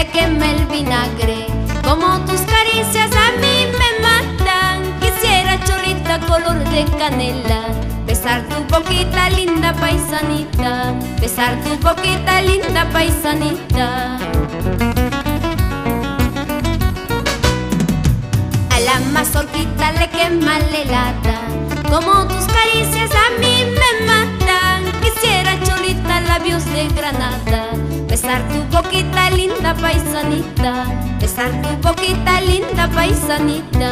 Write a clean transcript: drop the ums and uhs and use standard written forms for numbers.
le quema el vinagre. Como tus caricias a mí me matan. Quisiera, Cholita, color de canela, besar tu boquita linda paisanita, besar tu boquita linda paisanita. A la mazorquita le quema la lata. Como tus caricias a mí me matan. Quisiera, Cholita, labios de granada, besar tu boquita linda paisanita, besar tu boquita linda paisanita.